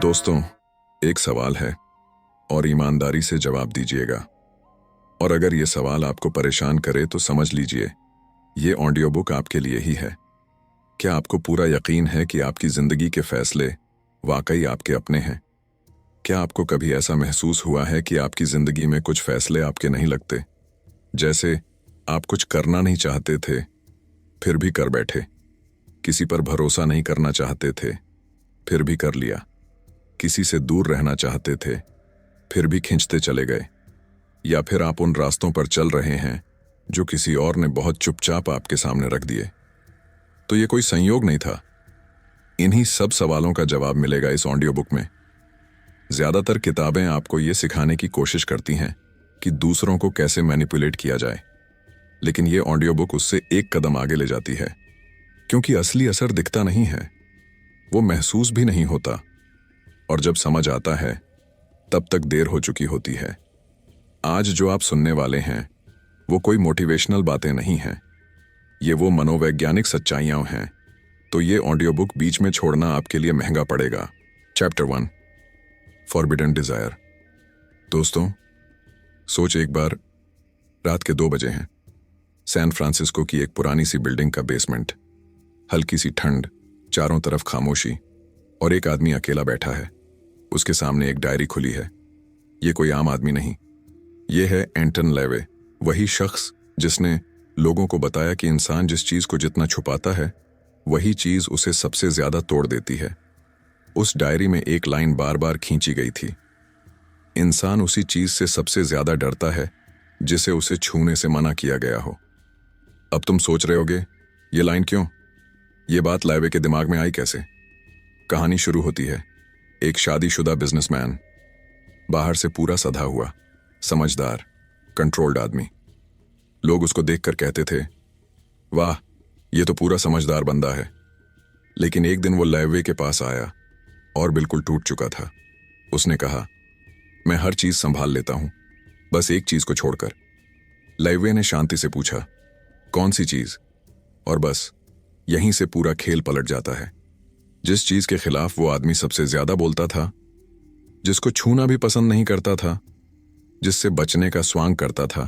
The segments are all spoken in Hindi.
दोस्तों, एक सवाल है और ईमानदारी से जवाब दीजिएगा। और अगर ये सवाल आपको परेशान करे तो समझ लीजिए ये ऑडियो बुक आपके लिए ही है। क्या आपको पूरा यकीन है कि आपकी जिंदगी के फैसले वाकई आपके अपने हैं? क्या आपको कभी ऐसा महसूस हुआ है कि आपकी जिंदगी में कुछ फैसले आपके नहीं लगते? जैसे आप कुछ करना नहीं चाहते थे, फिर भी कर बैठे। किसी पर भरोसा नहीं करना चाहते थे, फिर भी कर लिया। किसी से दूर रहना चाहते थे, फिर भी खींचते चले गए। या फिर आप उन रास्तों पर चल रहे हैं जो किसी और ने बहुत चुपचाप आपके सामने रख दिए। तो ये कोई संयोग नहीं था। इन्हीं सब सवालों का जवाब मिलेगा इस ऑडियो बुक में। ज्यादातर किताबें आपको ये सिखाने की कोशिश करती हैं कि दूसरों को कैसे मैनिपुलेट किया जाए, लेकिन ये ऑडियो बुक उससे एक कदम आगे ले जाती है, क्योंकि असली असर दिखता नहीं है, वो महसूस भी नहीं होता, और जब समझ आता है तब तक देर हो चुकी होती है। आज जो आप सुनने वाले हैं वो कोई मोटिवेशनल बातें नहीं हैं, ये वो मनोवैज्ञानिक सच्चाइयां हैं। तो ये ऑडियो बुक बीच में छोड़ना आपके लिए महंगा पड़ेगा। Chapter 1, forbidden desire. दोस्तों, सोच एक बार, रात के 2 बजे हैं। सैन फ्रांसिस्को की एक पुरानी सी बिल्डिंग का बेसमेंट, हल्की सी ठंड, चारों तरफ खामोशी, और एक आदमी अकेला बैठा है। उसके सामने एक डायरी खुली है। ये कोई आम आदमी नहीं, ये है एंटन लेवे, वही शख्स जिसने लोगों को बताया कि इंसान जिस चीज को जितना छुपाता है वही चीज उसे सबसे ज्यादा तोड़ देती है। उस डायरी में एक लाइन बार बार खींची गई थी, इंसान उसी चीज से सबसे ज्यादा डरता है जिसे उसे छूने से मना किया गया हो। अब तुम सोच रहे होगे, ये लाइन क्यों? ये बात लेवे के दिमाग में आई कैसे? कहानी शुरू होती है। एक शादीशुदा बिजनेसमैन, बाहर से पूरा सधा हुआ, समझदार, कंट्रोल्ड आदमी। लोग उसको देखकर कहते थे, वाह, ये तो पूरा समझदार बंदा है। लेकिन एक दिन वो लेवे के पास आया और बिल्कुल टूट चुका था। उसने कहा, मैं हर चीज संभाल लेता हूं, बस एक चीज को छोड़कर। लेवे ने शांति से पूछा, कौन सी चीज? और बस यहीं से पूरा खेल पलट जाता है। जिस चीज के खिलाफ वो आदमी सबसे ज्यादा बोलता था, जिसको छूना भी पसंद नहीं करता था, जिससे बचने का स्वांग करता था,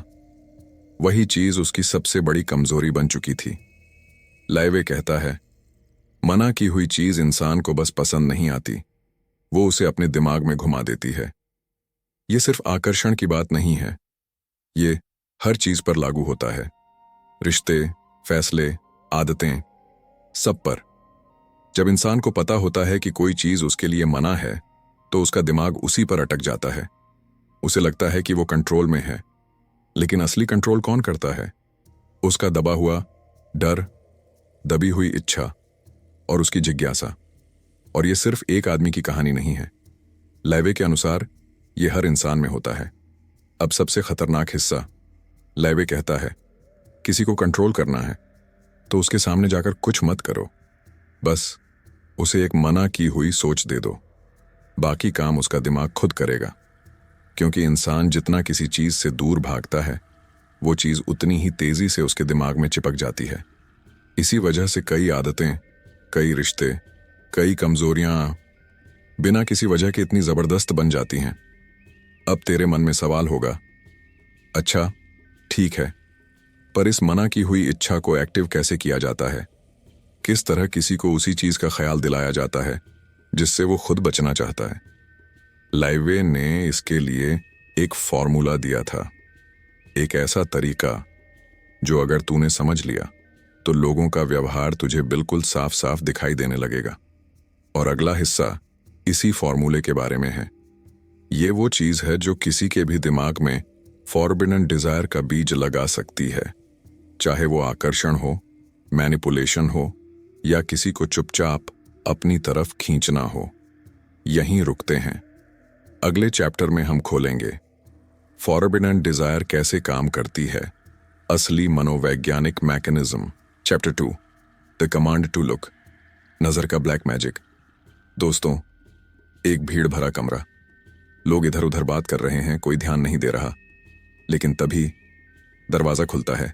वही चीज उसकी सबसे बड़ी कमजोरी बन चुकी थी। लेवे कहता है, मना की हुई चीज इंसान को बस पसंद नहीं आती, वो उसे अपने दिमाग में घुमा देती है। ये सिर्फ आकर्षण की बात नहीं है, ये हर चीज पर लागू होता है। रिश्ते, फैसले, आदतें, सब पर। जब इंसान को पता होता है कि कोई चीज उसके लिए मना है तो उसका दिमाग उसी पर अटक जाता है। उसे लगता है कि वो कंट्रोल में है, लेकिन असली कंट्रोल कौन करता है? उसका दबा हुआ डर, दबी हुई इच्छा और उसकी जिज्ञासा। और ये सिर्फ एक आदमी की कहानी नहीं है। लेवे के अनुसार ये हर इंसान में होता है। अब सबसे खतरनाक हिस्सा, लेवे कहता है, किसी को कंट्रोल करना है तो उसके सामने जाकर कुछ मत करो, बस उसे एक मना की हुई सोच दे दो, बाकी काम उसका दिमाग खुद करेगा। क्योंकि इंसान जितना किसी चीज से दूर भागता है, वो चीज उतनी ही तेजी से उसके दिमाग में चिपक जाती है। इसी वजह से कई आदतें, कई रिश्ते, कई कमजोरियां बिना किसी वजह के इतनी जबरदस्त बन जाती हैं। अब तेरे मन में सवाल होगा, अच्छा ठीक है, पर इस मना की हुई इच्छा को एक्टिव कैसे किया जाता है? किस तरह किसी को उसी चीज का ख्याल दिलाया जाता है जिससे वो खुद बचना चाहता है? लेवे ने इसके लिए एक फॉर्मूला दिया था, एक ऐसा तरीका जो अगर तूने समझ लिया तो लोगों का व्यवहार तुझे बिल्कुल साफ साफ दिखाई देने लगेगा। और अगला हिस्सा इसी फॉर्मूले के बारे में है। ये वो चीज है जो किसी के भी दिमाग में फॉरबिडन डिजायर का बीज लगा सकती है, चाहे वो आकर्षण हो, मैनिपुलेशन हो, या किसी को चुपचाप अपनी तरफ खींचना हो। यहीं रुकते हैं। अगले चैप्टर में हम खोलेंगे फॉरबिडन डिजायर कैसे काम करती है, असली मनोवैज्ञानिक मैकेनिज्म। Chapter 2, the command to look, नजर का ब्लैक मैजिक। दोस्तों, एक भीड़ भरा कमरा, लोग इधर उधर बात कर रहे हैं, कोई ध्यान नहीं दे रहा। लेकिन तभी दरवाजा खुलता है,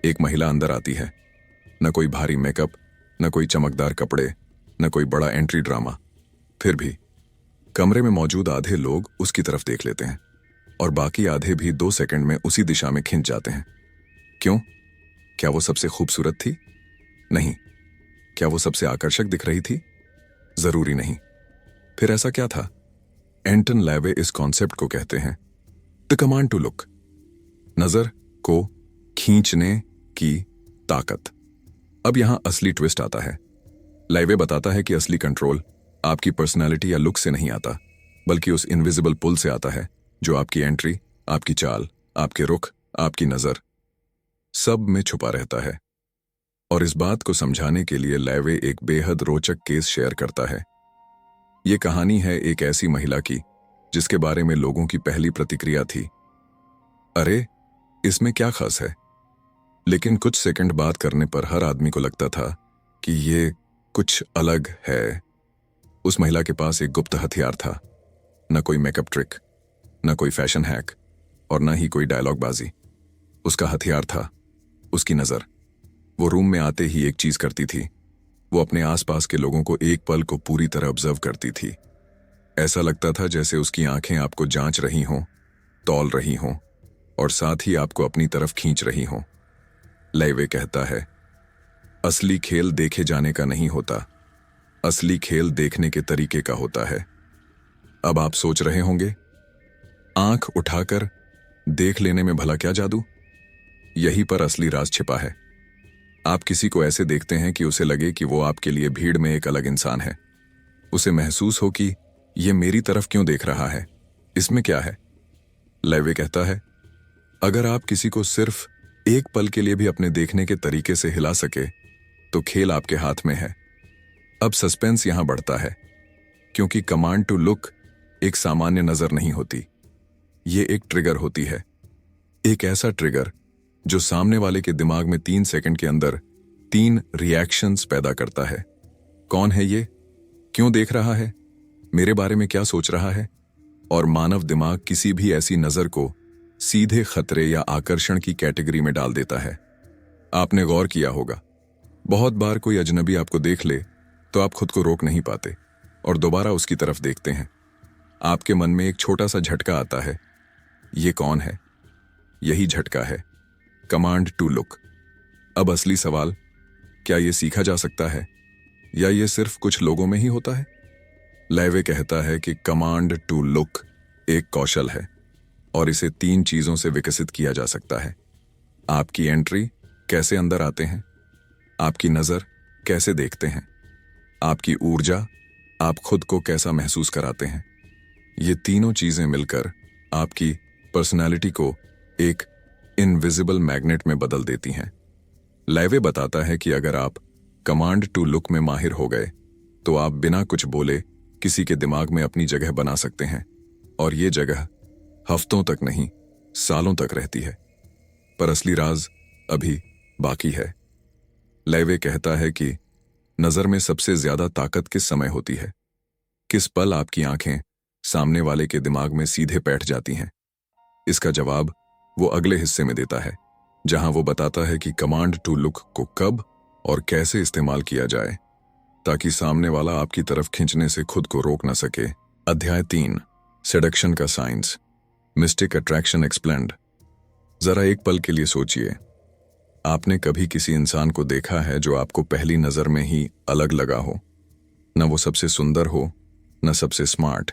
एक महिला अंदर आती है। न कोई भारी मेकअप, न कोई चमकदार कपड़े, न कोई बड़ा एंट्री ड्रामा, फिर भी कमरे में मौजूद आधे लोग उसकी तरफ देख लेते हैं और बाकी आधे भी 2 सेकंड में उसी दिशा में खिंच जाते हैं। क्यों? क्या वो सबसे खूबसूरत थी? नहीं। क्या वो सबसे आकर्षक दिख रही थी? जरूरी नहीं। फिर ऐसा क्या था? एंटन लैवे इस कॉन्सेप्ट को कहते हैं द कमांड टू लुक, नजर को खींचने की ताकत। अब यहां असली ट्विस्ट आता है। लैवे बताता है कि असली कंट्रोल आपकी पर्सनालिटी या लुक से नहीं आता, बल्कि उस इनविजिबल पुल से आता है जो आपकी एंट्री, आपकी चाल, आपके रुख, आपकी नजर सब में छुपा रहता है। और इस बात को समझाने के लिए लैवे एक बेहद रोचक केस शेयर करता है। ये कहानी है एक ऐसी महिला की जिसके बारे में लोगों की पहली प्रतिक्रिया थी, अरे इसमें क्या खास है? लेकिन कुछ सेकंड बात करने पर हर आदमी को लगता था कि ये कुछ अलग है। उस महिला के पास एक गुप्त हथियार था। न कोई मेकअप ट्रिक, न कोई फैशन हैक और न ही कोई डायलॉग बाजी। उसका हथियार था उसकी नजर। वो रूम में आते ही एक चीज करती थी, वो अपने आसपास के लोगों को एक पल को पूरी तरह ऑब्जर्व करती थी। ऐसा लगता था जैसे उसकी आंखें आपको जांच रही हों, तौल रही हों और साथ ही आपको अपनी तरफ खींच रही हों। लैवे कहता है, असली खेल देखे जाने का नहीं होता, असली खेल देखने के तरीके का होता है। अब आप सोच रहे होंगे, आंख उठाकर देख लेने में भला क्या जादू? यहीं पर असली राज छिपा है। आप किसी को ऐसे देखते हैं कि उसे लगे कि वो आपके लिए भीड़ में एक अलग इंसान है। उसे महसूस हो कि ये मेरी तरफ क्यों देख रहा है, इसमें क्या है? लैवे कहता है, अगर आप किसी को सिर्फ एक पल के लिए भी अपने देखने के तरीके से हिला सके तो खेल आपके हाथ में है। अब सस्पेंस यहां बढ़ता है, क्योंकि कमांड टू लुक एक सामान्य नजर नहीं होती। ये एक ट्रिगर होती है, एक ऐसा ट्रिगर जो सामने वाले के दिमाग में 3 सेकंड के अंदर 3 रिएक्शंस पैदा करता है। कौन है ये? क्यों देख रहा है? मेरे बारे में क्या सोच रहा है? और मानव दिमाग किसी भी ऐसी नजर को सीधे खतरे या आकर्षण की कैटेगरी में डाल देता है। आपने गौर किया होगा, बहुत बार कोई अजनबी आपको देख ले तो आप खुद को रोक नहीं पाते और दोबारा उसकी तरफ देखते हैं। आपके मन में एक छोटा सा झटका आता है, ये कौन है? यही झटका है कमांड टू लुक। अब असली सवाल, क्या यह सीखा जा सकता है या ये सिर्फ कुछ लोगों में ही होता है? लैवे कहता है कि कमांड टू लुक एक कौशल है और इसे 3 चीजों से विकसित किया जा सकता है। आपकी एंट्री, कैसे अंदर आते हैं, आपकी नजर, कैसे देखते हैं, आपकी ऊर्जा, आप खुद को कैसा महसूस कराते हैं। ये तीनों चीजें मिलकर आपकी पर्सनालिटी को एक इनविजिबल मैग्नेट में बदल देती हैं। लैवे बताता है कि अगर आप कमांड टू लुक में माहिर हो गए तो आप बिना कुछ बोले किसी के दिमाग में अपनी जगह बना सकते हैं, और ये जगह हफ्तों तक नहीं, सालों तक रहती है। पर असली राज अभी बाकी है। लैवे कहता है कि नजर में सबसे ज्यादा ताकत किस समय होती है, किस पल आपकी आंखें सामने वाले के दिमाग में सीधे बैठ जाती हैं। इसका जवाब वो अगले हिस्से में देता है, जहां वो बताता है कि कमांड टू लुक को कब और कैसे इस्तेमाल किया जाए ताकि सामने वाला आपकी तरफ खींचने से खुद को रोक न सके। अध्याय 3, सेडक्शन का साइंस, मिस्टिक अट्रैक्शन एक्सप्लेन्ड। जरा एक पल के लिए सोचिए, आपने कभी किसी इंसान को देखा है जो आपको पहली नजर में ही अलग लगा हो? न वो सबसे सुंदर हो, न सबसे स्मार्ट,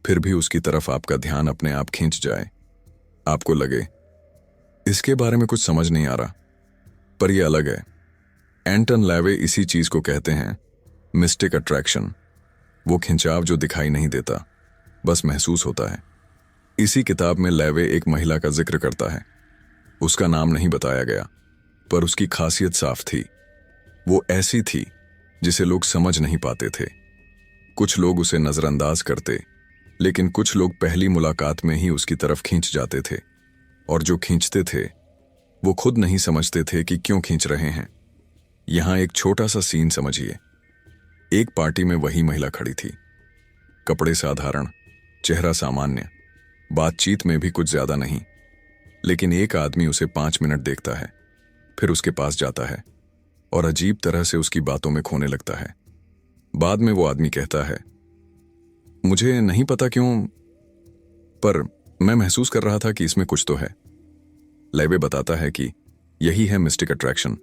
फिर भी उसकी तरफ आपका ध्यान अपने आप खींच जाए। आपको लगे इसके बारे में कुछ समझ नहीं आ रहा, पर यह अलग है। एंटन लैवे इसी चीज को कहते हैं मिस्टिक अट्रैक्शन। वो खिंचाव जो दिखाई नहीं देता, बस महसूस होता है। इसी किताब में लैवे एक महिला का जिक्र करता है। उसका नाम नहीं बताया गया, पर उसकी खासियत साफ थी। वो ऐसी थी जिसे लोग समझ नहीं पाते थे। कुछ लोग उसे नजरअंदाज करते, लेकिन कुछ लोग पहली मुलाकात में ही उसकी तरफ खींच जाते थे, और जो खींचते थे वो खुद नहीं समझते थे कि क्यों खींच रहे हैं। यहां एक छोटा सा सीन समझिए। एक पार्टी में वही महिला खड़ी थी, कपड़े साधारण, चेहरा सामान्य, बातचीत में भी कुछ ज्यादा नहीं। लेकिन एक आदमी उसे 5 मिनट देखता है, फिर उसके पास जाता है और अजीब तरह से उसकी बातों में खोने लगता है। बाद में वो आदमी कहता है, मुझे नहीं पता क्यों, पर मैं महसूस कर रहा था कि इसमें कुछ तो है। लेवे बताता है कि यही है मिस्टिक अट्रैक्शन,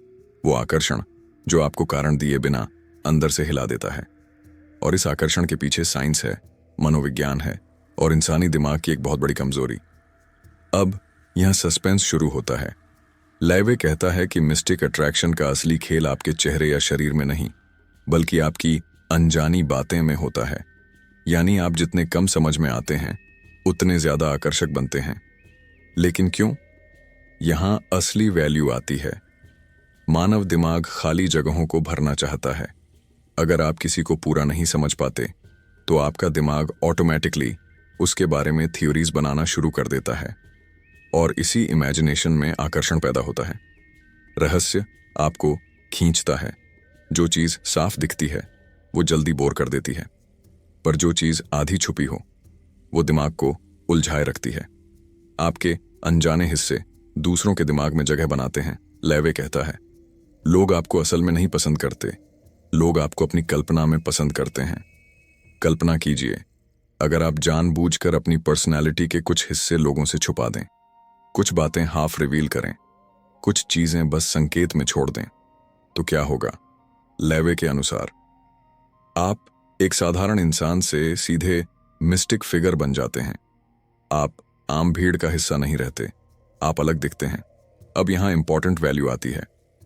वो आकर्षण जो आपको कारण दिए बिना अंदर से हिला देता है। और इस आकर्षण के पीछे साइंस है, मनोविज्ञान है और इंसानी दिमाग की एक बहुत बड़ी कमजोरी। अब यहां सस्पेंस शुरू होता है। लेवे कहता है कि मिस्टिक अट्रैक्शन का असली खेल आपके चेहरे या शरीर में नहीं, बल्कि आपकी अनजानी बातें में होता है। यानी आप जितने कम समझ में आते हैं उतने ज्यादा आकर्षक बनते हैं। लेकिन क्यों? यहां असली वैल्यू आती है। मानव दिमाग खाली जगहों को भरना चाहता है। अगर आप किसी को पूरा नहीं समझ पाते तो आपका दिमाग ऑटोमेटिकली उसके बारे में थ्योरीज बनाना शुरू कर देता है और इसी इमेजिनेशन में आकर्षण पैदा होता है। रहस्य आपको खींचता है। जो चीज साफ दिखती है वो जल्दी बोर कर देती है, पर जो चीज आधी छुपी हो वो दिमाग को उलझाए रखती है। आपके अनजाने हिस्से दूसरों के दिमाग में जगह बनाते हैं। लेवे कहता है, लोग आपको असल में नहीं पसंद करते, लोग आपको अपनी कल्पना में पसंद करते हैं। कल्पना कीजिए, अगर आप जानबूझकर अपनी पर्सनैलिटी के कुछ हिस्से लोगों से छुपा दें, कुछ बातें हाफ रिवील करें, कुछ चीजें बस संकेत में छोड़ दें, तो क्या होगा? लेवे के अनुसार आप एक साधारण इंसान से सीधे मिस्टिक फिगर बन जाते हैं। आप आम भीड़ का हिस्सा नहीं रहते, आप अलग दिखते हैं। अब यहां इंपॉर्टेंट वैल्यू आती है।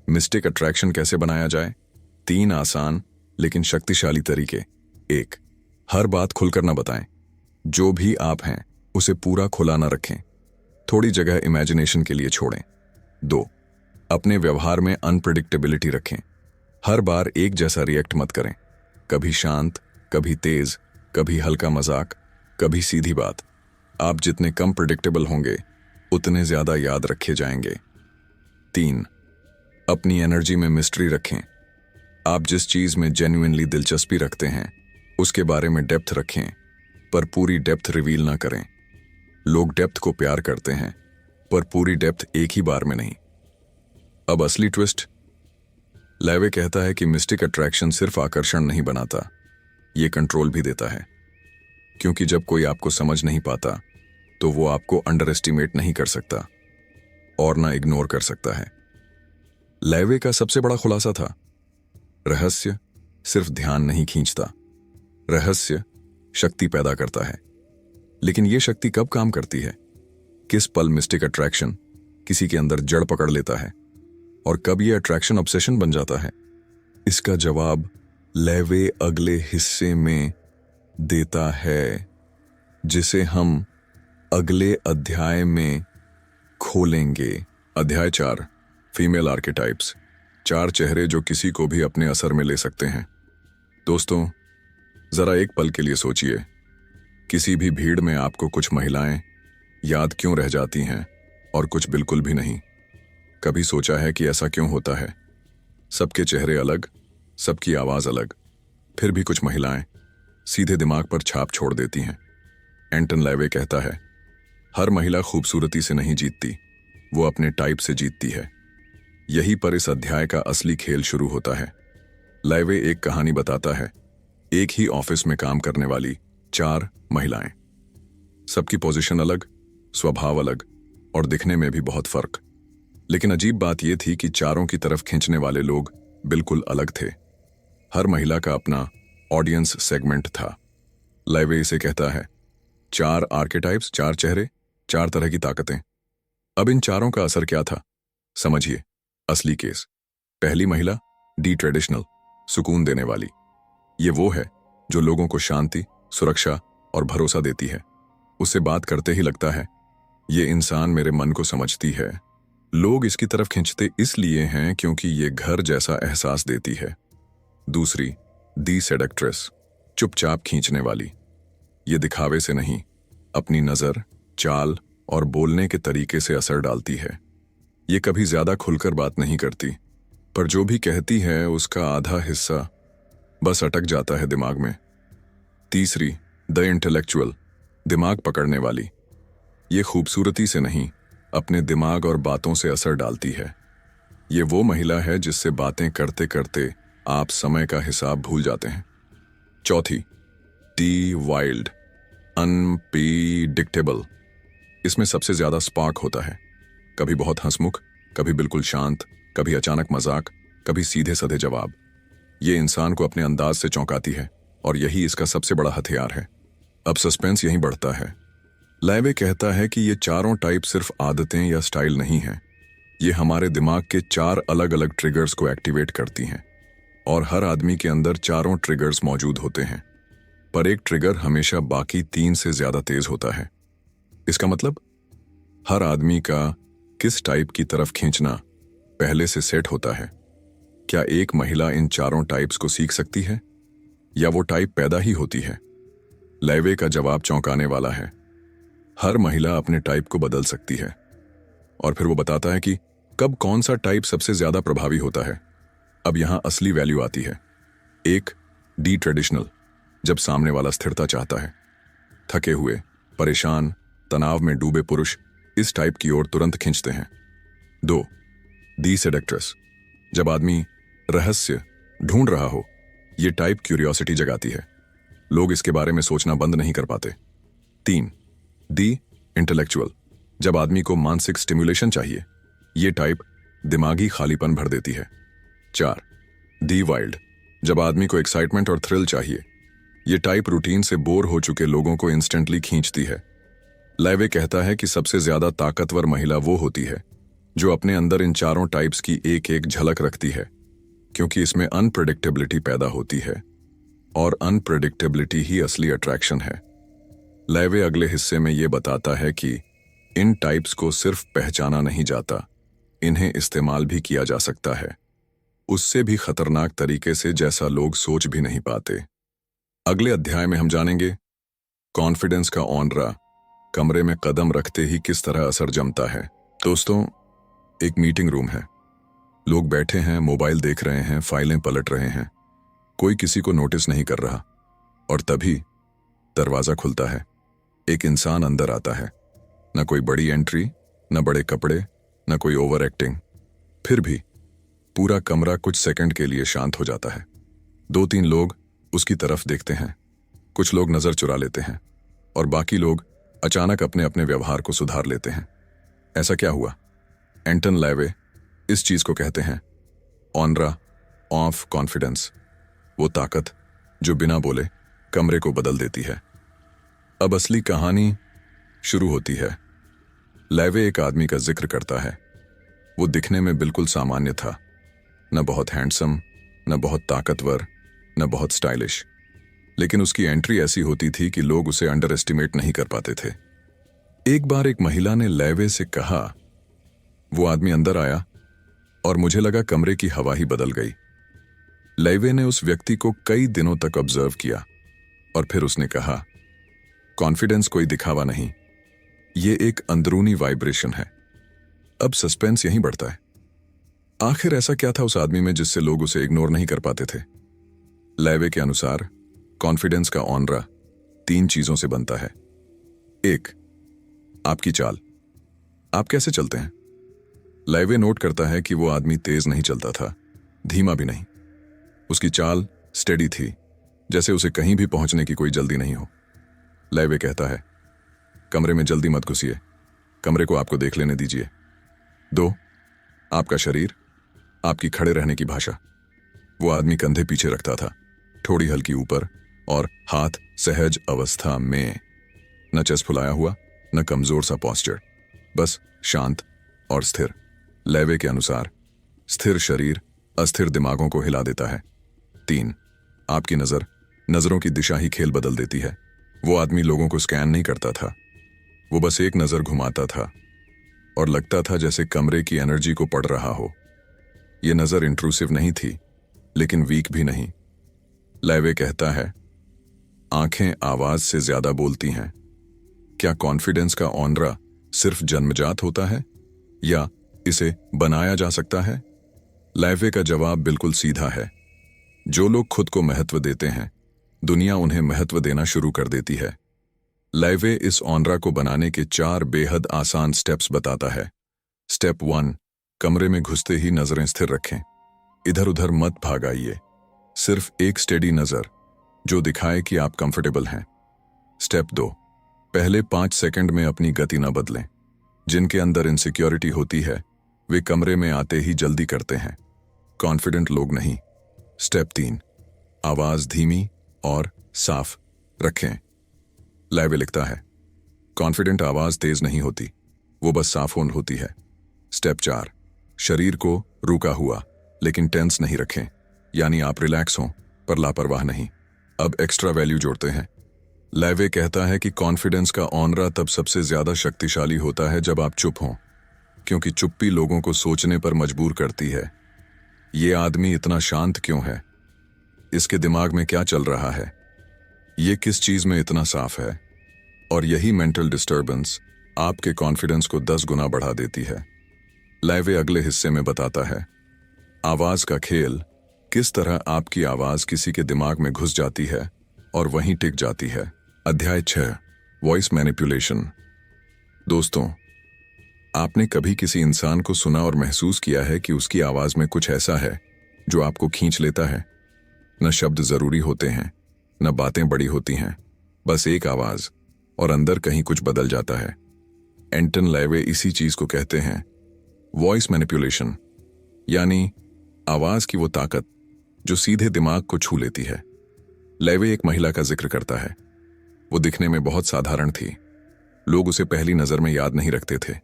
मिस्टिक अट्रैक्शन कैसे बनाया जाए? 3 आसान लेकिन शक्तिशाली तरीके। 1, हर बात खुलकर न बताएं। जो भी आप हैं उसे पूरा खुला न रखें, थोड़ी जगह इमेजिनेशन के लिए छोड़ें। 2, अपने व्यवहार में अनप्रेडिक्टेबिलिटी रखें। हर बार एक जैसा रिएक्ट मत करें, कभी शांत, कभी तेज, कभी हल्का मजाक, कभी सीधी बात। आप जितने कम प्रेडिक्टेबल होंगे उतने ज्यादा याद रखे जाएंगे। 3, अपनी एनर्जी में मिस्ट्री रखें। आप जिस चीज में जेन्युइनली दिलचस्पी रखते हैं उसके बारे में डेप्थ रखें, पर पूरी डेप्थ रिवील ना करें। लोग डेप्थ को प्यार करते हैं, पर पूरी डेप्थ एक ही बार में नहीं। अब असली ट्विस्ट। लेवे कहता है कि मिस्टिक अट्रैक्शन सिर्फ आकर्षण नहीं बनाता, ये कंट्रोल भी देता है। क्योंकि जब कोई आपको समझ नहीं पाता तो वो आपको अंडर एस्टिमेट नहीं कर सकता और ना इग्नोर कर सकता है। लेवे का सबसे बड़ा खुलासा था, रहस्य सिर्फ ध्यान नहीं खींचता, रहस्य शक्ति पैदा करता है। लेकिन यह शक्ति कब काम करती है? किस पल मिस्टिक अट्रैक्शन किसी के अंदर जड़ पकड़ लेता है और कब यह अट्रैक्शन ऑब्सेशन बन जाता है? इसका जवाब लेवे अगले हिस्से में देता है, जिसे हम अगले अध्याय में खोलेंगे। अध्याय 4, फीमेल आर्केटाइप्स, 4 चेहरे जो किसी को भी अपने असर में ले सकते हैं। दोस्तों, जरा एक पल के लिए सोचिए, किसी भी भीड़ में आपको कुछ महिलाएं याद क्यों रह जाती हैं और कुछ बिल्कुल भी नहीं? कभी सोचा है कि ऐसा क्यों होता है? सबके चेहरे अलग, सबकी आवाज अलग, फिर भी कुछ महिलाएं सीधे दिमाग पर छाप छोड़ देती हैं। एंटन लेवे कहता है, हर महिला खूबसूरती से नहीं जीतती, वो अपने टाइप से जीतती है। यहीं पर इस अध्याय का असली खेल शुरू होता है। लेवे एक कहानी बताता है, एक ही ऑफिस में काम करने वाली 4 महिलाएं, सबकी पोजीशन अलग, स्वभाव अलग और दिखने में भी बहुत फर्क। लेकिन अजीब बात यह थी कि चारों की तरफ खींचने वाले लोग बिल्कुल अलग थे। हर महिला का अपना ऑडियंस सेगमेंट था। लेवे इसे कहता है 4 आर्केटाइप्स, 4 चेहरे, 4 तरह की ताकतें। अब इन चारों का असर क्या था? समझिए असली केस। पहली महिला, डी ट्रेडिशनल, सुकून देने वाली। ये वो है जो लोगों को शांति, सुरक्षा और भरोसा देती है। उससे बात करते ही लगता है ये इंसान मेरे मन को समझती है। लोग इसकी तरफ खींचते इसलिए हैं क्योंकि ये घर जैसा एहसास देती है। दूसरी, दी सेडक्ट्रेस, चुपचाप खींचने वाली। ये दिखावे से नहीं, अपनी नजर, चाल और बोलने के तरीके से असर डालती है। ये कभी ज्यादा खुलकर बात नहीं करती, पर जो भी कहती है उसका आधा हिस्सा बस अटक जाता है दिमाग में। तीसरी, द इंटेलेक्चुअल, दिमाग पकड़ने वाली। ये खूबसूरती से नहीं, अपने दिमाग और बातों से असर डालती है। ये वो महिला है जिससे बातें करते करते आप समय का हिसाब भूल जाते हैं। चौथी, डी वाइल्ड, अनप्रेडिक्टेबल। इसमें सबसे ज्यादा स्पार्क होता है, कभी बहुत हंसमुख, कभी बिल्कुल शांत, कभी अचानक मजाक, कभी सीधे साधे जवाब। ये इंसान को अपने अंदाज से चौंकाती है और यही इसका सबसे बड़ा हथियार है। अब सस्पेंस यहीं बढ़ता है। लैवे कहता है कि ये चारों टाइप सिर्फ आदतें या स्टाइल नहीं हैं, ये हमारे दिमाग के 4 अलग अलग ट्रिगर्स को एक्टिवेट करती हैं और हर आदमी के अंदर चारों ट्रिगर्स मौजूद होते हैं, पर एक ट्रिगर हमेशा बाकी 3 से ज्यादा तेज होता है। इसका मतलब हर आदमी का किस टाइप की तरफ खींचना पहले से सेट होता है। क्या एक महिला इन चारों टाइप्स को सीख सकती है या वो टाइप पैदा ही होती है? लैवे का जवाब चौंकाने वाला है। हर महिला अपने टाइप को बदल सकती है। और फिर वो बताता है कि कब कौन सा टाइप सबसे ज्यादा प्रभावी होता है। अब यहां असली वैल्यू आती है। एक, डी ट्रेडिशनल, जब सामने वाला स्थिरता चाहता है। थके हुए, परेशान, तनाव में डूबे पुरुष इस टाइप की ओर तुरंत खींचते हैं। 2, दी सेडक्ट्रेस, जब आदमी रहस्य ढूंढ रहा हो, ये टाइप क्यूरियोसिटी जगाती है, लोग इसके बारे में सोचना बंद नहीं कर पाते। 3, दी इंटेलेक्चुअल, जब आदमी को मानसिक स्टिम्युलेशन चाहिए, ये टाइप दिमागी खालीपन भर देती है। 4, दी वाइल्ड, जब आदमी को एक्साइटमेंट और थ्रिल चाहिए, ये टाइप रूटीन से बोर हो चुके लोगों को इंस्टेंटली खींचती है। लैवे कहता है कि सबसे ज्यादा ताकतवर महिला वो होती है जो अपने अंदर इन चारों टाइप्स की एक एक झलक रखती है, क्योंकि इसमें अनप्रेडिक्टेबिलिटी पैदा होती है और अनप्रेडिक्टेबिलिटी ही असली अट्रैक्शन है। लैवे अगले हिस्से में ये बताता है कि इन टाइप्स को सिर्फ पहचाना नहीं जाता, इन्हें इस्तेमाल भी किया जा सकता है, उससे भी खतरनाक तरीके से, जैसा लोग सोच भी नहीं पाते। अगले अध्याय में हम जानेंगे कॉन्फिडेंस का ऑनरा कमरे में कदम रखते ही किस तरह असर जमता है। दोस्तों, एक मीटिंग रूम है, लोग बैठे हैं, मोबाइल देख रहे हैं, फाइलें पलट रहे हैं, कोई किसी को नोटिस नहीं कर रहा। और तभी दरवाजा खुलता है, एक इंसान अंदर आता है। न कोई बड़ी एंट्री, न बड़े कपड़े, न कोई ओवर एक्टिंग, फिर भी पूरा कमरा कुछ सेकंड के लिए शांत हो जाता है। 2-3 लोग उसकी तरफ देखते हैं, कुछ लोग नजर चुरा लेते हैं और बाकी लोग अचानक अपने अपने व्यवहार को सुधार लेते हैं। ऐसा क्या हुआ? एंटन लैवे इस चीज को कहते हैं ऑनरा ऑफ कॉन्फिडेंस, वो ताकत जो बिना बोले कमरे को बदल देती है। अब असली कहानी शुरू होती है। लैवे एक आदमी का जिक्र करता है। वो दिखने में बिल्कुल सामान्य था, न बहुत हैंडसम, न बहुत ताकतवर, न बहुत स्टाइलिश, लेकिन उसकी एंट्री ऐसी होती थी कि लोग उसे अंडर एस्टिमेट नहीं कर पाते थे। एक बार एक महिला ने लैवे से कहा, वो आदमी अंदर आया और मुझे लगा कमरे की हवा ही बदल गई। लैवे ने उस व्यक्ति को कई दिनों तक ऑब्जर्व किया और फिर उसने कहा, कॉन्फिडेंस कोई दिखावा नहीं, ये एक अंदरूनी वाइब्रेशन है। अब सस्पेंस यहीं बढ़ता है। आखिर ऐसा क्या था उस आदमी में जिससे लोग उसे इग्नोर नहीं कर पाते थे? लैवे के अनुसार कॉन्फिडेंस का ऑनरा 3 चीजों से बनता है। 1, आपकी चाल, आप कैसे चलते हैं। लैवे नोट करता है कि वो आदमी तेज नहीं चलता था, धीमा भी नहीं, उसकी चाल स्टेडी थी, जैसे उसे कहीं भी पहुंचने की कोई जल्दी नहीं हो। लैवे कहता है, कमरे में जल्दी मत घुसिए, कमरे को आपको देख लेने दीजिए। 2, आपका शरीर, आपकी खड़े रहने की भाषा। वो आदमी कंधे पीछे रखता था, थोड़ी हल्की ऊपर और हाथ सहज अवस्था में, न चेस्ट फुलाया हुआ, न कमजोर सा पोस्चर, बस शांत और स्थिर। लैवे के अनुसार स्थिर शरीर अस्थिर दिमागों को हिला देता है। 3, आपकी नजर, नजरों की दिशा ही खेल बदल देती है। वो आदमी लोगों को स्कैन नहीं करता था, वो बस एक नजर घुमाता था और लगता था जैसे कमरे की एनर्जी को पढ़ रहा हो। ये नजर इंट्रूसिव नहीं थी, लेकिन वीक भी नहीं। लैवे कहता है, आंखें आवाज से ज्यादा बोलती हैं। क्या कॉन्फिडेंस का ऑनरा सिर्फ जन्मजात होता है या इसे बनाया जा सकता है? लैवे का जवाब बिल्कुल सीधा है। जो लोग खुद को महत्व देते हैं, दुनिया उन्हें महत्व देना शुरू कर देती है। लैवे इस ऑनरा को बनाने के 4 बेहद आसान स्टेप्स बताता है। स्टेप 1, कमरे में घुसते ही नजरें स्थिर रखें, इधर उधर मत भागाइए, सिर्फ एक स्टेडी नजर, जो दिखाए कि आप कंफर्टेबल हैं। स्टेप 2, पहले 5 सेकंड में अपनी गति न बदलें। जिनके अंदर इनसिक्योरिटी होती है वे कमरे में आते ही जल्दी करते हैं, कॉन्फिडेंट लोग नहीं। स्टेप 3, आवाज धीमी और साफ रखें। लाइवे लिखता है, कॉन्फिडेंट आवाज तेज नहीं होती, वो बस साफ होती है। स्टेप 4, शरीर को रुका हुआ लेकिन टेंस नहीं रखें, यानी आप रिलैक्स हों पर लापरवाह नहीं। अब एक्स्ट्रा वैल्यू जोड़ते हैं। लाइवे कहता है कि कॉन्फिडेंस का ऑनरा तब सबसे ज्यादा शक्तिशाली होता है जब आप चुप हों, क्योंकि चुप्पी लोगों को सोचने पर मजबूर करती है। ये आदमी इतना शांत क्यों है? इसके दिमाग में क्या चल रहा है? ये किस चीज में इतना साफ है? और यही मेंटल डिस्टर्बेंस आपके कॉन्फिडेंस को 10 गुना बढ़ा देती है। लाइवे अगले हिस्से में बताता है आवाज का खेल, किस तरह आपकी आवाज किसी के दिमाग में घुस जाती है और वहीं टिक जाती है। अध्याय 6, वॉइस मैनिपुलेशन। दोस्तों, आपने कभी किसी इंसान को सुना और महसूस किया है कि उसकी आवाज में कुछ ऐसा है जो आपको खींच लेता है? न शब्द जरूरी होते हैं, न बातें बड़ी होती हैं, बस एक आवाज और अंदर कहीं कुछ बदल जाता है। एंटन लाइवे इसी चीज को कहते हैं वॉइस मैनिपुलेशन, यानी आवाज की वो ताकत जो सीधे दिमाग को छू लेती है। लाइवे एक महिला का जिक्र करता है। वो दिखने में बहुत साधारण थी, लोग उसे पहली नजर में याद नहीं रखते थे,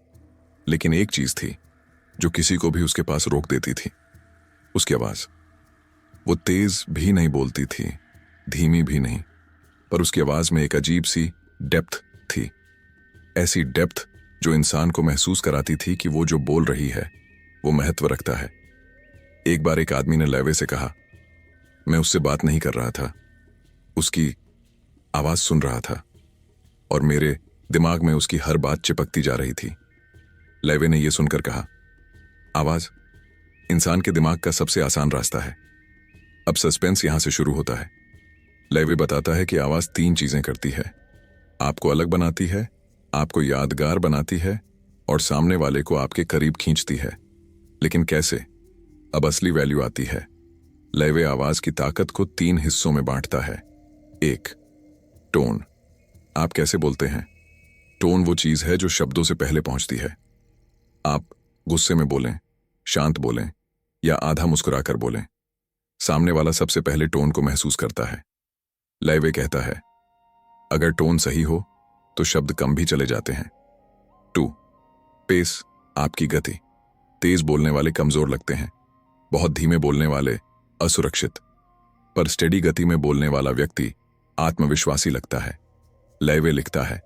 लेकिन एक चीज थी जो किसी को भी उसके पास रोक देती थी, उसकी आवाज। वो तेज भी नहीं बोलती थी, धीमी भी नहीं, पर उसकी आवाज में एक अजीब सी डेप्थ थी। ऐसी डेप्थ जो इंसान को महसूस कराती थी कि वो जो बोल रही है वो महत्व रखता है। एक बार एक आदमी ने लाइवे से कहा, मैं उससे बात नहीं कर रहा था, उसकी आवाज सुन रहा था और मेरे दिमाग में उसकी हर बात चिपकती जा रही थी। लाइवे ने यह सुनकर कहा, आवाज इंसान के दिमाग का सबसे आसान रास्ता है। अब सस्पेंस यहां से शुरू होता है। लाइवे बताता है कि आवाज 3 चीजें करती है। आपको अलग बनाती है, आपको यादगार बनाती है और सामने वाले को आपके करीब खींचती है। लेकिन कैसे? अब असली वैल्यू आती है। लाइवे आवाज की ताकत को 3 हिस्सों में बांटता है। 1, टोन। आप कैसे बोलते हैं? टोन वो चीज है जो शब्दों से पहले पहुंचती है। आप गुस्से में बोलें, शांत बोलें या आधा मुस्कुराकर बोलें, सामने वाला सबसे पहले टोन को महसूस करता है। लाइवे कहता है, अगर टोन सही हो तो शब्द कम भी चले जाते हैं। 2, पेस, आपकी गति। तेज बोलने वाले कमजोर लगते हैं, बहुत धीमे बोलने वाले असुरक्षित, पर स्टेडी गति में बोलने वाला व्यक्ति आत्मविश्वासी लगता है। लाइवे लिखता है,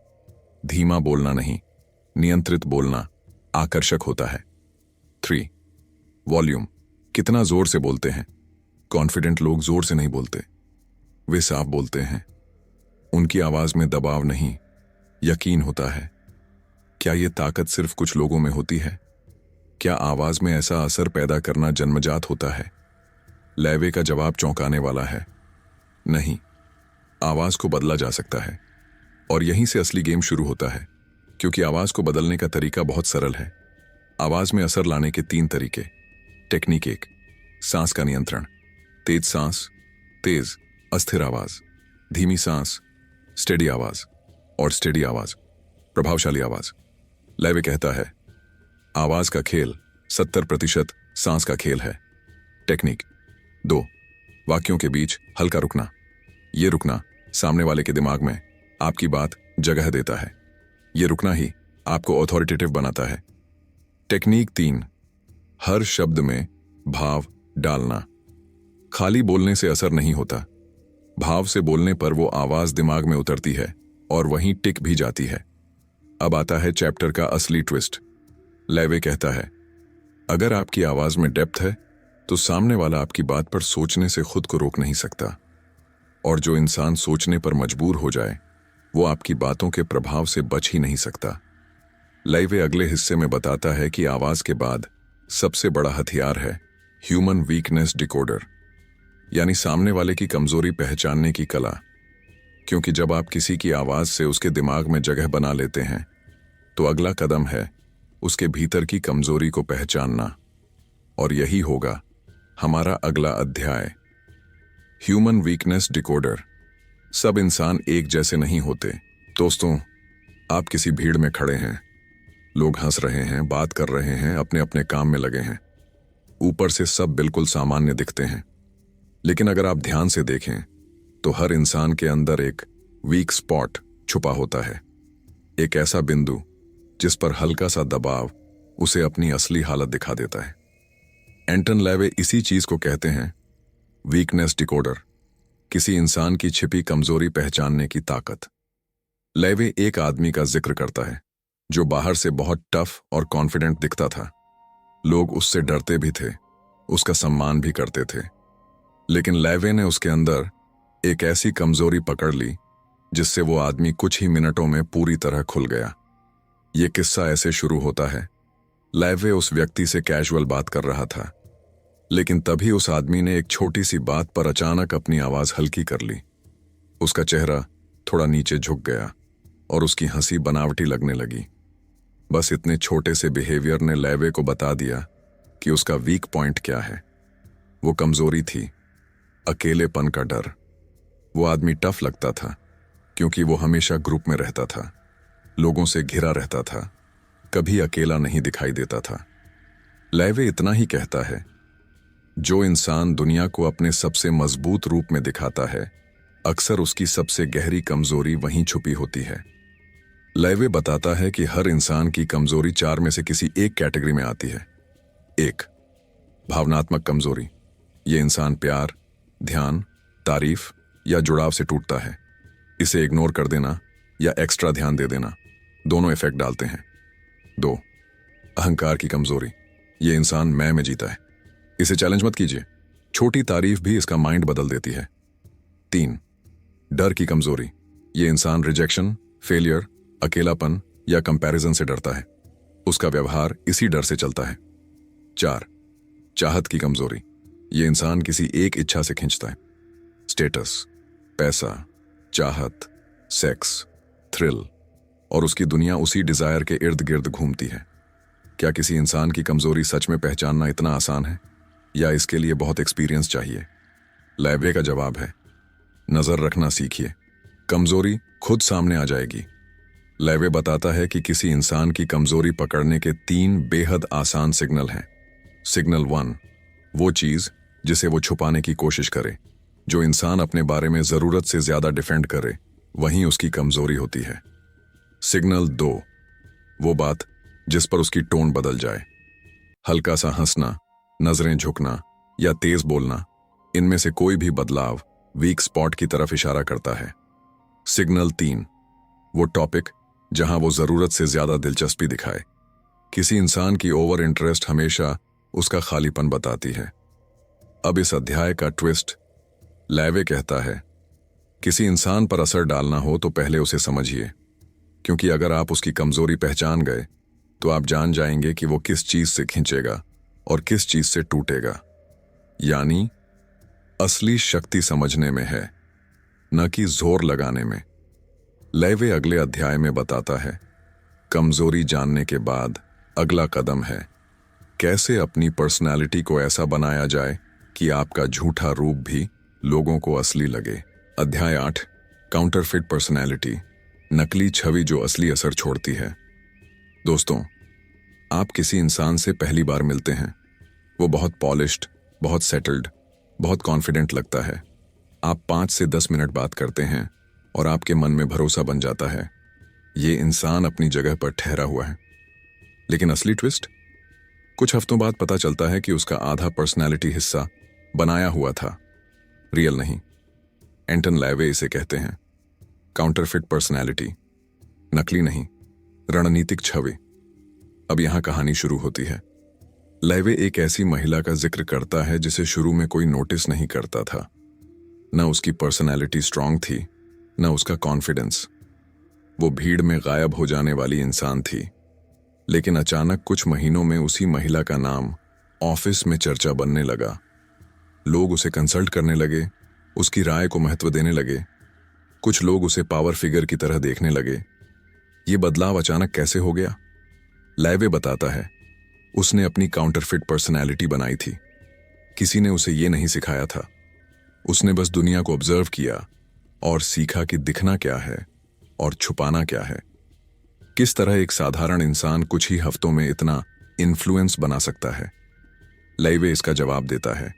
धीमा बोलना नहीं, नियंत्रित बोलना आकर्षक होता है। 3, वॉल्यूम, कितना जोर से बोलते हैं। कॉन्फिडेंट लोग जोर से नहीं बोलते, वे साफ बोलते हैं। उनकी आवाज में दबाव नहीं, यकीन होता है। क्या यह ताकत सिर्फ कुछ लोगों में होती है? क्या आवाज में ऐसा असर पैदा करना जन्मजात होता है? लाइवे का जवाब चौंकाने वाला है, नहीं, आवाज को बदला जा सकता है। और यहीं से असली गेम शुरू होता है, क्योंकि आवाज को बदलने का तरीका बहुत सरल है। आवाज में असर लाने के 3 तरीके। टेक्निक 1, सांस का नियंत्रण। तेज सांस, तेज अस्थिर आवाज, धीमी सांस, स्टेडी आवाज, और स्टेडी आवाज, प्रभावशाली आवाज। लाइवे कहता है, आवाज का खेल 70% सांस का खेल है। टेक्निक 2, वाक्यों के बीच हल्का रुकना। ये रुकना सामने वाले के दिमाग में आपकी बात जगह देता है। ये रुकना ही आपको ऑथोरिटेटिव बनाता है। टेक्निक 3, हर शब्द में भाव डालना। खाली बोलने से असर नहीं होता, भाव से बोलने पर वो आवाज दिमाग में उतरती है और वहीं टिक भी जाती है। अब आता है चैप्टर का असली ट्विस्ट। लाइवे कहता है, अगर आपकी आवाज में डेप्थ है तो सामने वाला आपकी बात पर सोचने से खुद को रोक नहीं सकता, और जो इंसान सोचने पर मजबूर हो जाए वो आपकी बातों के प्रभाव से बच ही नहीं सकता। लाइवे अगले हिस्से में बताता है कि आवाज के बाद सबसे बड़ा हथियार है ह्यूमन वीकनेस डिकोडर, यानी सामने वाले की कमजोरी पहचानने की कला। क्योंकि जब आप किसी की आवाज से उसके दिमाग में जगह बना लेते हैं तो अगला कदम है उसके भीतर की कमजोरी को पहचानना। और यही होगा हमारा अगला अध्याय, ह्यूमन वीकनेस डिकोडर, सब इंसान एक जैसे नहीं होते। दोस्तों, आप किसी भीड़ में खड़े हैं, लोग हंस रहे हैं, बात कर रहे हैं, अपने अपने काम में लगे हैं। ऊपर से सब बिल्कुल सामान्य दिखते हैं, लेकिन अगर आप ध्यान से देखें तो हर इंसान के अंदर एक वीक स्पॉट छुपा होता है। एक ऐसा बिंदु जिस पर हल्का सा दबाव उसे अपनी असली हालत दिखा देता है। एंटन लेवे इसी चीज को कहते हैं वीकनेस डिकोडर, किसी इंसान की छिपी कमजोरी पहचानने की ताकत। लेवे एक आदमी का जिक्र करता है जो बाहर से बहुत टफ और कॉन्फिडेंट दिखता था। लोग उससे डरते भी थे, उसका सम्मान भी करते थे। लेकिन लेवे ने उसके अंदर एक ऐसी कमजोरी पकड़ ली जिससे वो आदमी कुछ ही मिनटों में पूरी तरह खुल गया। ये किस्सा ऐसे शुरू होता है। लेवे उस व्यक्ति से कैजुअल बात कर रहा था, लेकिन तभी उस आदमी ने एक छोटी सी बात पर अचानक अपनी आवाज हल्की कर ली। उसका चेहरा थोड़ा नीचे झुक गया और उसकी हंसी बनावटी लगने लगी। बस इतने छोटे से बिहेवियर ने लेवे को बता दिया कि उसका वीक पॉइंट क्या है। वो कमजोरी थी अकेलेपन का डर। वो आदमी टफ लगता था क्योंकि वो हमेशा ग्रुप में रहता था, लोगों से घिरा रहता था, कभी अकेला नहीं दिखाई देता था। लेवे इतना ही कहता है, जो इंसान दुनिया को अपने सबसे मजबूत रूप में दिखाता है, अक्सर उसकी सबसे गहरी कमजोरी वहीं छुपी होती है। लेवे बताता है कि हर इंसान की कमजोरी 4 में से किसी एक कैटेगरी में आती है। 1, भावनात्मक कमजोरी। ये इंसान प्यार, ध्यान, तारीफ या जुड़ाव से टूटता है। इसे इग्नोर कर देना या एक्स्ट्रा ध्यान दे देना दोनों इफेक्ट डालते हैं। 2, अहंकार की कमजोरी। ये इंसान मैं में जीता है, इसे चैलेंज मत कीजिए, छोटी तारीफ भी इसका माइंड बदल देती है। 3, डर की कमजोरी। ये इंसान रिजेक्शन, फेलियर, अकेलापन या कंपैरिजन से डरता है, उसका व्यवहार इसी डर से चलता है। 4, चाहत की कमजोरी। ये इंसान किसी एक इच्छा से खींचता है, स्टेटस, पैसा, चाहत, सेक्स, थ्रिल, और उसकी दुनिया उसी डिजायर के इर्द गिर्द घूमती है। क्या किसी इंसान की कमजोरी सच में पहचानना इतना आसान है या इसके लिए बहुत एक्सपीरियंस चाहिए? लेवे का जवाब है, नजर रखना सीखिए, कमजोरी खुद सामने आ जाएगी। लेवे बताता है कि किसी इंसान की कमजोरी पकड़ने के 3 बेहद आसान सिग्नल हैं। सिग्नल 1, वो चीज जिसे वो छुपाने की कोशिश करे। जो इंसान अपने बारे में जरूरत से ज्यादा डिफेंड करे, वहीं उसकी कमजोरी होती है। सिग्नल 2, वो बात जिस पर उसकी टोन बदल जाए। हल्का सा हंसना, नजरें झुकना या तेज बोलना, इनमें से कोई भी बदलाव वीक स्पॉट की तरफ इशारा करता है। सिग्नल 3, वो टॉपिक जहां वो जरूरत से ज्यादा दिलचस्पी दिखाए। किसी इंसान की ओवर इंटरेस्ट हमेशा उसका खालीपन बताती है। अब इस अध्याय का ट्विस्ट, लेवे कहता है, किसी इंसान पर असर डालना हो तो पहले उसे समझिए, क्योंकि अगर आप उसकी कमजोरी पहचान गए तो आप जान जाएंगे कि वो किस चीज से खींचेगा और किस चीज से टूटेगा। यानी असली शक्ति समझने में है, न कि जोर लगाने में। लेवे अगले अध्याय में बताता है, कमजोरी जानने के बाद अगला कदम है कैसे अपनी पर्सनालिटी को ऐसा बनाया जाए कि आपका झूठा रूप भी लोगों को असली लगे। अध्याय 8, काउंटरफिट पर्सनैलिटी, नकली छवि जो असली असर छोड़ती है। दोस्तों, आप किसी इंसान से पहली बार मिलते हैं, वो बहुत पॉलिश्ड, बहुत सेटल्ड, बहुत कॉन्फिडेंट लगता है। आप 5 से 10 मिनट बात करते हैं और आपके मन में भरोसा बन जाता है, ये इंसान अपनी जगह पर ठहरा हुआ है। लेकिन असली ट्विस्ट, कुछ हफ्तों बाद पता चलता है कि उसका आधा पर्सनैलिटी हिस्सा बनाया हुआ था, रियल नहीं। एंटन लेवे इसे कहते हैं काउंटरफिट पर्सनैलिटी, नकली नहीं, रणनीतिक छवि। अब यहां कहानी शुरू होती है। लेवे एक ऐसी महिला का जिक्र करता है जिसे शुरू में कोई नोटिस नहीं करता था। न उसकी पर्सनैलिटी स्ट्रांग थी, न उसका कॉन्फिडेंस। वो भीड़ में गायब हो जाने वाली इंसान थी। लेकिन अचानक कुछ महीनों में उसी महिला का नाम ऑफिस में चर्चा बनने लगा। लोग उसे कंसल्ट करने लगे, उसकी राय को महत्व देने लगे। कुछ लोग उसे पावर फिगर की तरह देखने लगे। ये बदलाव अचानक कैसे हो गया? लेवे बताता है, उसने अपनी काउंटरफिट पर्सनैलिटी बनाई थी। किसी ने उसे ये नहीं सिखाया था, उसने बस दुनिया को ऑब्जर्व किया, और सीखा कि दिखना क्या है और छुपाना क्या है। किस तरह एक साधारण इंसान कुछ ही हफ्तों में इतना इन्फ्लुएंस बना सकता है। लेवे इसका जवाब देता है,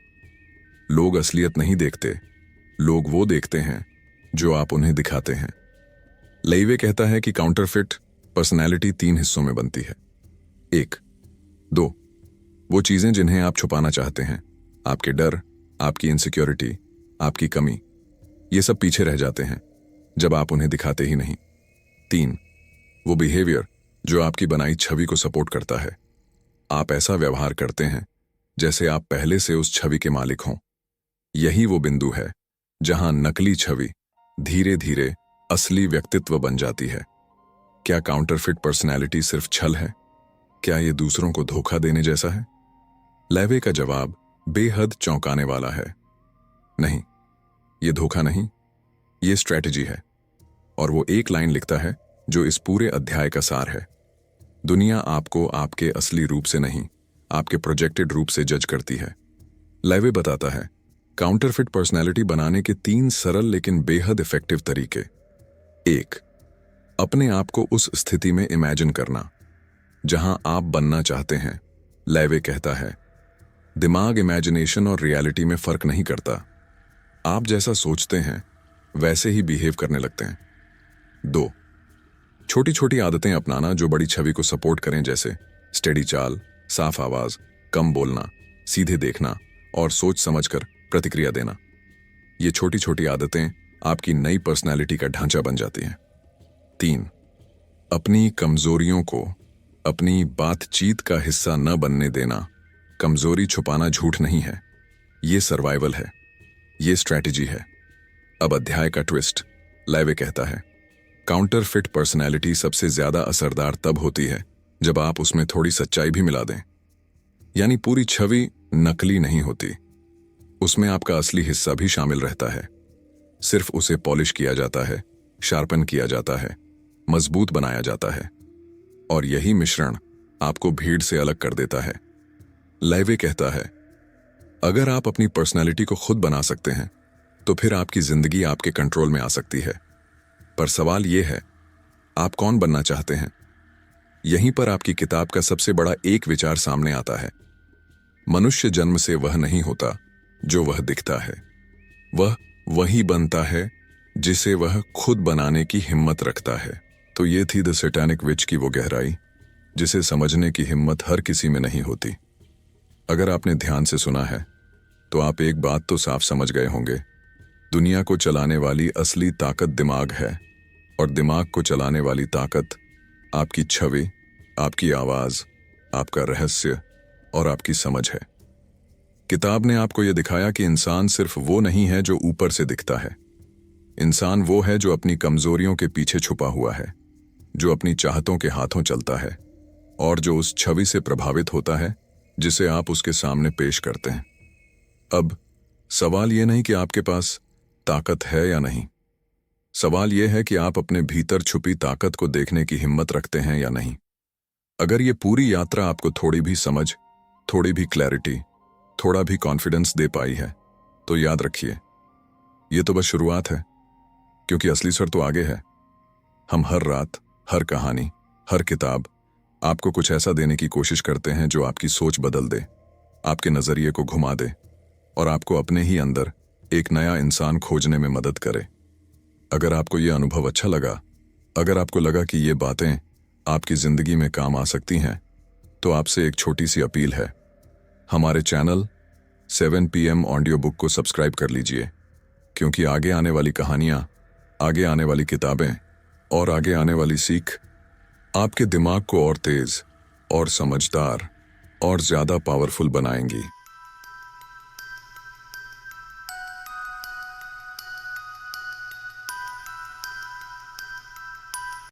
लोग असलियत नहीं देखते, लोग वो देखते हैं जो आप उन्हें दिखाते हैं। लेवे कहता है कि काउंटरफिट पर्सनैलिटी 3 हिस्सों में बनती है। 1, 2, वो चीजें जिन्हें आप छुपाना चाहते हैं, आपके डर, आपकी इनसिक्योरिटी, आपकी कमी, ये सब पीछे रह जाते हैं जब आप उन्हें दिखाते ही नहीं। 3, वो बिहेवियर जो आपकी बनाई छवि को सपोर्ट करता है। आप ऐसा व्यवहार करते हैं जैसे आप पहले से उस छवि के मालिक हों। यही वो बिंदु है जहां नकली छवि धीरे धीरे असली व्यक्तित्व बन जाती है। क्या काउंटरफिट पर्सनैलिटी सिर्फ छल है? क्या ये दूसरों को धोखा देने जैसा है? लेवे का जवाब बेहद चौंकाने वाला है। नहीं, ये धोखा नहीं, ये स्ट्रैटेजी है। और वो एक लाइन लिखता है जो इस पूरे अध्याय का सार है। दुनिया आपको आपके असली रूप से नहीं, आपके प्रोजेक्टेड रूप से जज करती है। लेवे बताता है, काउंटरफिट पर्सनैलिटी बनाने के 3 सरल लेकिन बेहद इफेक्टिव तरीके। 1, अपने आप को उस स्थिति में इमेजिन करना जहां आप बनना चाहते हैं। लेवे कहता है, दिमाग इमेजिनेशन और रियलिटी में फर्क नहीं करता। आप जैसा सोचते हैं वैसे ही बिहेव करने लगते हैं। 2, छोटी छोटी आदतें अपनाना जो बड़ी छवि को सपोर्ट करें, जैसे स्टेडी चाल, साफ आवाज, कम बोलना, सीधे देखना और सोच समझकर प्रतिक्रिया देना। ये छोटी छोटी आदतें आपकी नई पर्सनैलिटी का ढांचा बन जाती हैं। 3, अपनी कमजोरियों को अपनी बातचीत का हिस्सा न बनने देना। कमजोरी छुपाना झूठ नहीं है, ये सर्वाइवल है, ये स्ट्रैटेजी है। अब अध्याय का ट्विस्ट। लेवे कहता है, काउंटरफिट पर्सनैलिटी सबसे ज्यादा असरदार तब होती है जब आप उसमें थोड़ी सच्चाई भी मिला दें। यानी पूरी छवि नकली नहीं होती, उसमें आपका असली हिस्सा भी शामिल रहता है। सिर्फ उसे पॉलिश किया जाता है, शार्पन किया जाता है, मजबूत बनाया जाता है। और यही मिश्रण आपको भीड़ से अलग कर देता है। लेवे कहता है, अगर आप अपनी पर्सनैलिटी को खुद बना सकते हैं तो फिर आपकी जिंदगी आपके कंट्रोल में आ सकती है। पर सवाल यह है, आप कौन बनना चाहते हैं? यहीं पर आपकी किताब का सबसे बड़ा एक विचार सामने आता है। मनुष्य जन्म से वह नहीं होता जो वह दिखता है, वह वही बनता है जिसे वह खुद बनाने की हिम्मत रखता है। तो ये थी द सैटेनिक विच की वो गहराई जिसे समझने की हिम्मत हर किसी में नहीं होती। अगर आपने ध्यान से सुना है तो आप एक बात तो साफ समझ गए होंगे, दुनिया को चलाने वाली असली ताकत दिमाग है, और दिमाग को चलाने वाली ताकत आपकी छवि, आपकी आवाज, आपका रहस्य और आपकी समझ है। किताब ने आपको यह दिखाया कि इंसान सिर्फ वो नहीं है जो ऊपर से दिखता है। इंसान वो है जो अपनी कमजोरियों के पीछे छुपा हुआ है, जो अपनी चाहतों के हाथों चलता है और जो उस छवि से प्रभावित होता है जिसे आप उसके सामने पेश करते हैं। अब सवाल यह नहीं कि आपके पास ताकत है या नहीं, सवाल यह है कि आप अपने भीतर छुपी ताकत को देखने की हिम्मत रखते हैं या नहीं। अगर ये पूरी यात्रा आपको थोड़ी भी समझ, थोड़ी भी क्लैरिटी, थोड़ा भी कॉन्फिडेंस दे पाई है तो याद रखिए, ये तो बस शुरुआत है, क्योंकि असली सर तो आगे है। हम हर रात, हर कहानी, हर किताब आपको कुछ ऐसा देने की कोशिश करते हैं जो आपकी सोच बदल दे, आपके नजरिए को घुमा दे और आपको अपने ही अंदर एक नया इंसान खोजने में मदद करे। अगर आपको यह अनुभव अच्छा लगा, अगर आपको लगा कि ये बातें आपकी जिंदगी में काम आ सकती हैं, तो आपसे एक छोटी सी अपील है, हमारे चैनल 7 PM ऑडियो बुक को सब्सक्राइब कर लीजिए, क्योंकि आगे आने वाली कहानियां, आगे आने वाली किताबें और आगे आने वाली सीख आपके दिमाग को और तेज और समझदार और ज्यादा पावरफुल बनाएंगी।